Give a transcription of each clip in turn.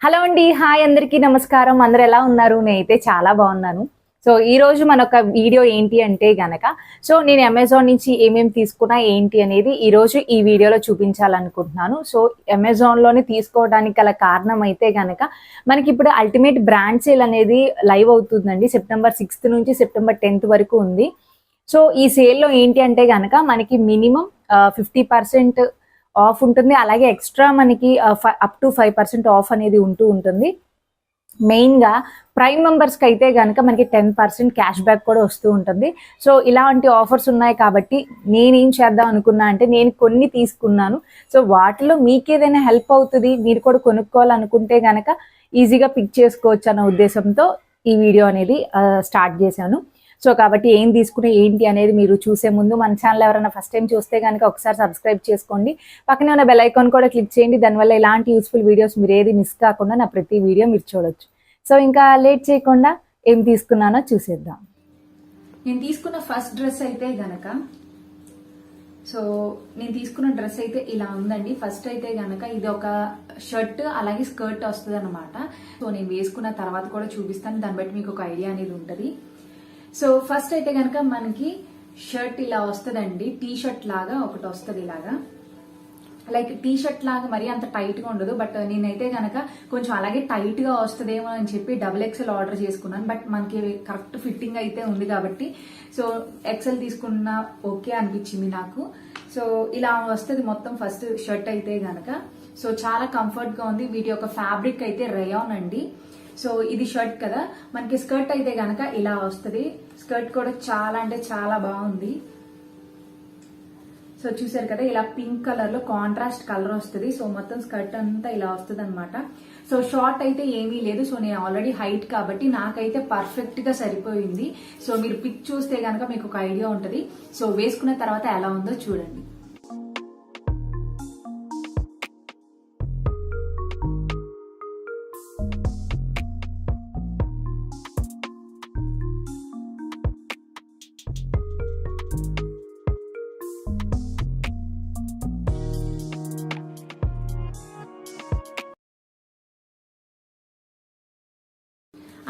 Hello అండి, hi అందరికీ నమస్కారం. అందరు ఎలా ఉన్నారు? నేనైతే చాలా బాగున్నాను. సో ఈ రోజు మనొక వీడియో ఏంటి అంటే గనక నేను అమెజాన్ నుంచి ఏమేమి తీసుకున్నా ఏంటి అనేది ఈ రోజు ఈ వీడియోలో చూపించాలనుకుంటున్నాను. సో అమెజాన్లోనే తీసుకోవడానికి గల కారణం అయితే గనక మనకి ఇప్పుడు అల్టిమేట్ బ్రాండ్ సేల్ అనేది లైవ్ అవుతుందండి. సెప్టెంబర్ 6 నుంచి సెప్టెంబర్ 10 వరకు ఉంది. సో ఈ సేల్లో ఏంటి అంటే గనక మనకి మినిమం 50% ఆఫ్ ఉంటుంది. అలాగే ఎక్స్ట్రా మనకి అప్ టు 5% ఆఫ్ అనేది ఉంటూ ఉంటుంది. మెయిన్గా ప్రైమ్ మెంబర్స్కి అయితే కనుక మనకి 10% క్యాష్ బ్యాక్ కూడా వస్తూ ఉంటుంది. సో ఇలాంటి ఆఫర్స్ ఉన్నాయి కాబట్టి నేనేం చేద్దాం అనుకున్నా అంటే నేను కొన్ని తీసుకున్నాను. సో వాటిలో మీకు ఏదైనా హెల్ప్ అవుతుంది, మీరు కూడా కొనుక్కోవాలనుకుంటే కనుక ఈజీగా పిక్ చేసుకోవచ్చు అన్న ఉద్దేశంతో ఈ వీడియో అనేది స్టార్ట్ చేశాను. సో కాబట్టి ఏం తీసుకునే ఏంటి అనేది మీరు చూసే ముందు మన ఛానల్ ఎవరైనా ఫస్ట్ టైం చూస్తే కనుక ఒకసారి సబ్స్క్రైబ్ చేసుకోండి. పక్కనే ఉన్న బెల్ ఐకాన్ కూడా క్లిక్ చేయండి. దానివల్ల ఇలాంటి యూస్ఫుల్ వీడియోస్ మీరు ఏది మిస్ కాకుండా నా ప్రతి వీడియో మీరు చూడొచ్చు. సో ఇంకా లేట్ చేయకుండా ఏం తీసుకున్నానో చూసేద్దాం. నేను తీసుకున్న ఫస్ట్ డ్రెస్ అయితే గనక నేను తీసుకున్న డ్రెస్ అయితే ఇలా ఉందండి. ఫస్ట్ అయితే గనక ఇది ఒక షర్ట్ అలాగే స్కర్ట్ వస్తుంది అనమాట. సో నేను వేసుకున్న తర్వాత కూడా చూపిస్తాను, దాన్ని బట్టి మీకు ఒక ఐడియా అనేది ఉంటుంది. సో ఫస్ట్ అయితే కనుక మనకి షర్ట్ ఇలా వస్తుందండి. టీ షర్ట్ లాగా ఒకటి వస్తుంది, ఇలాగా లైక్ టీ షర్ట్ లాగా మరీ అంత టైట్ గా ఉండదు. బట్ నేనైతే కనుక కొంచెం అలాగే టైట్ గా వస్తుందేమో అని చెప్పి XXL ఆర్డర్ చేసుకున్నాను. బట్ మనకి కరెక్ట్ ఫిట్టింగ్ అయితే ఉంది కాబట్టి సో XL తీసుకున్న ఓకే అనిపించింది నాకు. సో ఇలా వస్తుంది మొత్తం ఫస్ట్ షర్ట్ అయితే గనక. సో చాలా కంఫర్ట్ గా ఉంది. వీటి యొక్క ఫ్యాబ్రిక్ అయితే రేయాన్ అండి. సో ఇది షర్ట్ కదా, మనకి స్కర్ట్ అయితే గనక ఇలా వస్తుంది. స్కర్ట్ కూడా చాలా అంటే చాలా బాగుంది. సో చూసారు కదా, ఇలా పింక్ కలర్ లో కాంట్రాస్ట్ కలర్ వస్తుంది. సో మొత్తం స్కర్ట్ అంతా ఇలా వస్తుంది అనమాట. సో షార్ట్ అయితే ఏమీ లేదు. సో నేను ఆల్రెడీ హైట్ కాబట్టి నాకైతే పర్ఫెక్ట్ గా సరిపోయింది. సో మీరు పిక్ చూస్తే గనక మీకు ఒక ఐడియా ఉంటుంది. సో వేసుకున్న తర్వాత ఎలా ఉందో చూడండి.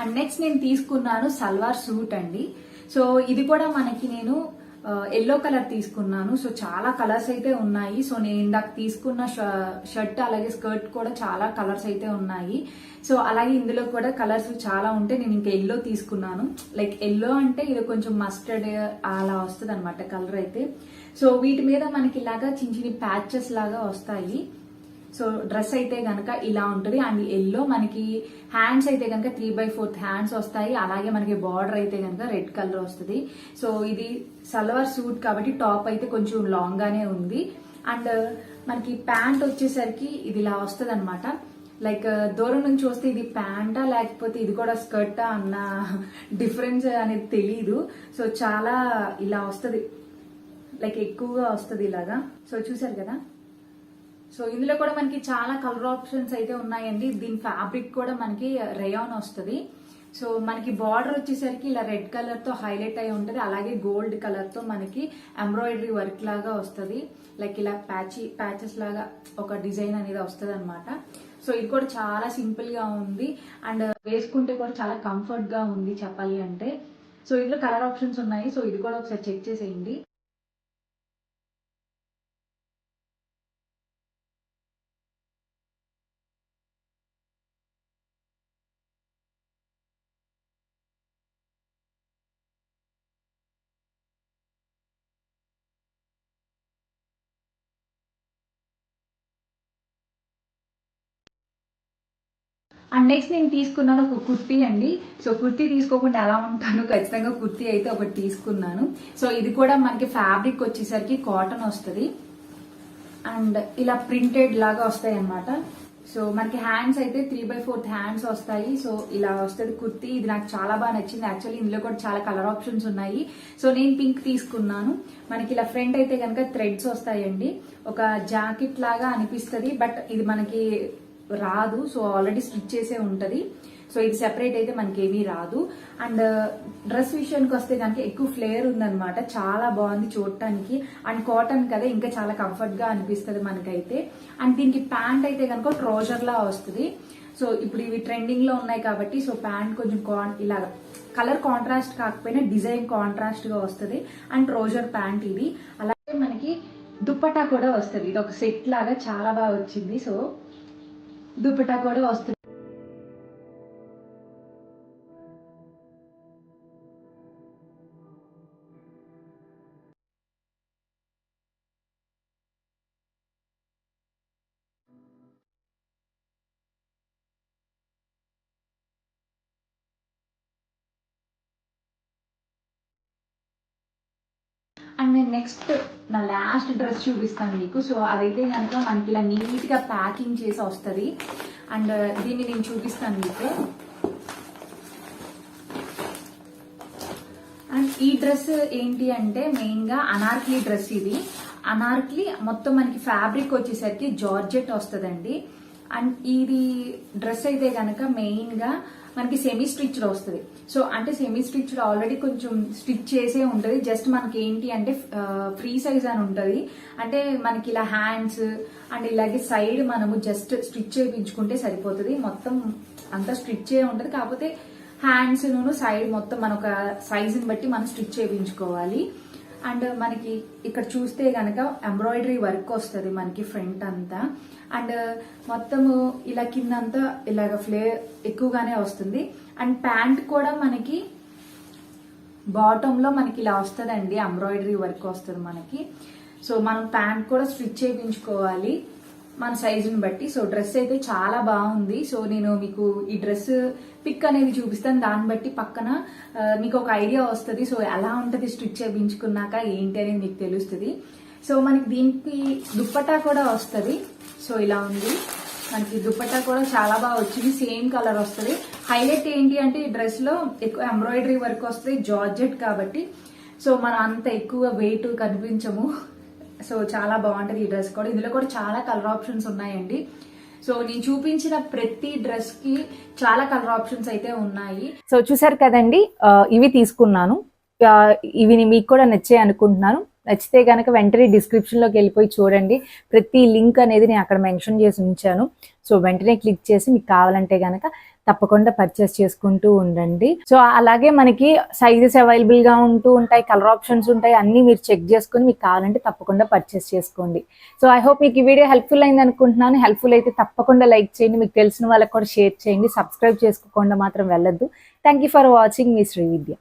అండ్ నెక్స్ట్ నేను తీసుకున్నాను సల్వార్ సూట్ అండి. సో ఇది కూడా మనకి నేను ఎల్లో కలర్ తీసుకున్నాను. సో చాలా కలర్స్ అయితే ఉన్నాయి. సో నేను ఇందాక తీసుకున్న షర్ట్ అలాగే స్కర్ట్ కూడా చాలా కలర్స్ అయితే ఉన్నాయి. సో అలాగే ఇందులో కూడా కలర్స్ చాలా ఉంటే నేను ఇంకా ఎల్లో తీసుకున్నాను. లైక్ ఎల్లో అంటే ఇది కొంచెం మస్టర్డ్ అలా వస్తుంది అనమాట కలర్ అయితే. సో వీటి మీద మనకి ఇలాగా చిన్న చిన్న ప్యాచెస్ లాగా వస్తాయి. సో డ్రెస్ అయితే గనక ఇలా ఉంటుంది. అండ్ ఎల్లో మనకి హ్యాండ్స్ అయితే గనక 3/4 హ్యాండ్స్ వస్తాయి. అలాగే మనకి బార్డర్ అయితే గనక రెడ్ కలర్ వస్తుంది. సో ఇది సల్వార్ సూట్ కాబట్టి టాప్ అయితే కొంచెం లాంగ్ గానే ఉంది. అండ్ మనకి ప్యాంట్ వచ్చేసరికి ఇది ఇలా వస్తుంది అనమాట. లైక్ దూరం నుంచి వస్తే ఇది ప్యాంటా లేకపోతే ఇది కూడా స్కర్టా అన్న డిఫరెన్స్ అనేది తెలీదు. సో చాలా ఇలా వస్తుంది, లైక్ ఎక్కువగా వస్తుంది ఇలాగా. సో చూసారు కదా. సో ఇందులో కూడా మనకి చాలా కలర్ ఆప్షన్స్ అయితే ఉన్నాయండి. దీని ఫ్యాబ్రిక్ కూడా మనకి రేయాన్ వస్తుంది. సో మనకి బార్డర్ వచ్చేసరికి ఇలా రెడ్ కలర్ తో హైలైట్ అయి ఉంటుంది. అలాగే గోల్డ్ కలర్ తో మనకి ఎంబ్రాయిడరీ వర్క్ లాగా వస్తుంది. లైక్ ఇలా ప్యాచెస్ లాగా ఒక డిజైన్ అనేది వస్తుంది అనమాట. సో ఇది కూడా చాలా సింపుల్ గా ఉంది. అండ్ వేసుకుంటే కూడా చాలా కంఫర్ట్ గా ఉంది చెప్పాలి అంటే. సో ఇందులో కలర్ ఆప్షన్స్ ఉన్నాయి. సో ఇది కూడా ఒకసారి చెక్ చేసేయండి. అండ్ నెక్స్ట్ నేను తీసుకున్నాను ఒక కుర్తీ అండి. సో కుర్తీ తీసుకోకుండా ఎలా ఉంటాను, ఖచ్చితంగా కుర్తీ అయితే ఒకటి తీసుకున్నాను. సో ఇది కూడా మనకి ఫ్యాబ్రిక్ వచ్చేసరికి కాటన్ వస్తుంది. అండ్ ఇలా ప్రింటెడ్ లాగా వస్తాయి అన్నమాట. సో మనకి హ్యాండ్స్ అయితే 3/4 హ్యాండ్స్ వస్తాయి. సో ఇలా వస్తుంది కుర్తీ. ఇది నాకు చాలా బాగా నచ్చింది. యాక్చువల్లీ ఇందులో కూడా చాలా కలర్ ఆప్షన్స్ ఉన్నాయి. సో నేను పింక్ తీసుకున్నాను. మనకి ఇలా ఫ్రంట్ అయితే కనుక థ్రెడ్స్ వస్తాయండి. ఒక జాకెట్ లాగా అనిపిస్తుంది, బట్ ఇది మనకి రాదు. సో ఆల్రెడీ స్టిచ్ చేసే ఉంటది. సో ఇది సెపరేట్ అయితే మనకి ఏమీ రాదు. అండ్ డ్రెస్ విషయానికి వస్తే కనుక ఎక్కువ ఫ్లేర్ ఉందన్నమాట. చాలా బాగుంది చూడటానికి. అండ్ కాటన్ కదా, ఇంకా చాలా కంఫర్ట్ గా అనిపిస్తుంది మనకైతే. అండ్ దీనికి ప్యాంట్ అయితే కనుక ట్రౌజర్ లా వస్తుంది. సో ఇప్పుడు ఇవి ట్రెండింగ్ లో ఉన్నాయి కాబట్టి సో ప్యాంట్ కొంచెం ఇలాగా కలర్ కాంట్రాస్ట్ కాకపోయినా డిజైన్ కాంట్రాస్ట్ గా వస్తుంది. అండ్ ట్రౌజర్ ప్యాంట్ ఇది. అలాగే మనకి దుప్పటా కూడా వస్తుంది. ఇది ఒక సెట్ లాగా చాలా బాగా వచ్చింది. సో దుప్పటా కూడా వస్తుంది. అండ్ నేను నెక్స్ట్ నా లాస్ట్ డ్రెస్ చూపిస్తాను మీకు. సో అదైతే కనుక మనకి ఇలా నీట్గా ప్యాకింగ్ చేసి వస్తుంది. అండ్ దీన్ని నేను చూపిస్తాను మీకు. అండ్ ఈ డ్రెస్ ఏంటి అంటే మెయిన్గా అనార్కలి డ్రెస్. ఇది అనార్కలి మొత్తం మనకి ఫ్యాబ్రిక్ వచ్చేసరికి జార్జెట్ వస్తుందండి. అండ్ ఇది డ్రెస్ అయితే కనుక మెయిన్గా మనకి సెమీ స్టిచ్డ్ వస్తుంది. సో అంటే సెమీ స్టిచ్డ్ ఆల్రెడీ కొంచెం స్టిచ్ చేసే ఉంటుంది. జస్ట్ మనకి ఏంటి అంటే ఫ్రీ సైజ్ అని ఉంటుంది. అంటే మనకి ఇలా హ్యాండ్స్ అండ్ ఇలాగే సైడ్ మనము జస్ట్ స్టిచ్ చేయించుకుంటే సరిపోతుంది. మొత్తం అంతా స్టిచ్ చే ఉంటుంది. కాకపోతే హ్యాండ్స్ సైడ్ మొత్తం మన ఒక సైజుని బట్టి మనం స్టిచ్ చేయించుకోవాలి. అండ్ మనకి ఇక్కడ చూస్తే గనక ఎంబ్రాయిడరీ వర్క్ వస్తుంది మనకి ఫ్రంట్ అంతా. అండ్ మొత్తము ఇలా కిందంతా ఇలాగ ఫ్లేర్ ఎక్కువగానే వస్తుంది. అండ్ ప్యాంట్ కూడా మనకి బాటమ్ లో మనకి ఇలా వస్తుందండి, ఎంబ్రాయిడరీ వర్క్ వస్తుంది మనకి. సో మనం ప్యాంట్ కూడా స్టిచ్ చేయించుకోవాలి మన సైజుని బట్టి. సో డ్రెస్ అయితే చాలా బాగుంది. సో నేను మీకు ఈ డ్రెస్ పిక్ అనేది చూపిస్తాను. దాన్ని బట్టి పక్కన మీకు ఒక ఐడియా వస్తుంది. సో ఎలా ఉంటుంది స్టిచ్ చేయించుకున్నాక ఏంటి అనేది మీకు తెలుస్తుంది. సో మనకి దీనికి దుప్పటా కూడా వస్తుంది. సో ఇలా ఉంది మనకి దుప్పటా కూడా చాలా బాగా వచ్చింది. సేమ్ కలర్ వస్తుంది. హైలైట్ ఏంటి అంటే ఈ డ్రెస్ లో ఎక్కువ ఎంబ్రాయిడరీ వర్క్ వస్తుంది, జార్జెట్ కాబట్టి. సో మనం అంత ఎక్కువ వెయిట్ కనిపించము. సో చాలా బాగుంటది ఈ డ్రెస్ కూడా. ఇందులో కూడా చాలా కలర్ ఆప్షన్స్ ఉన్నాయండి. సో నేను చూపించిన ప్రతి డ్రెస్ కి చాలా కలర్ ఆప్షన్స్ అయితే ఉన్నాయి. సో చూసారు కదండి, ఇవి తీసుకున్నాను. ఇవి మీకు కూడా నచ్చాయి అనుకుంటున్నాను. నచ్చితే కనుక వెంటనే డిస్క్రిప్షన్ లోకి వెళ్ళిపోయి చూడండి. ప్రతి లింక్ అనేది నేను అక్కడ మెన్షన్ చేసి ఉంచాను. సో వెంటనే క్లిక్ చేసి మీకు కావాలంటే కనుక తప్పకుండా పర్చేస్ చేసుకుంటూ ఉండండి. సో అలాగే మనకి సైజెస్ అవైలబుల్ గా ఉంటూ ఉంటాయి, కలర్ ఆప్షన్స్ ఉంటాయి, అన్ని మీరు చెక్ చేసుకుని మీకు కావాలంటే తప్పకుండా పర్చేస్ చేసుకోండి. సో ఐ హోప్ మీకు ఈ వీడియో హెల్ప్ఫుల్ అయింది అనుకుంటున్నాను. హెల్ప్ఫుల్ అయితే తప్పకుండా లైక్ చేయండి, మీకు తెలిసిన వాళ్ళకి కూడా షేర్ చేయండి. సబ్స్క్రైబ్ చేసుకోకుండా మాత్రం వెళ్ళొద్దు. Thank you for watching. Me Srividya.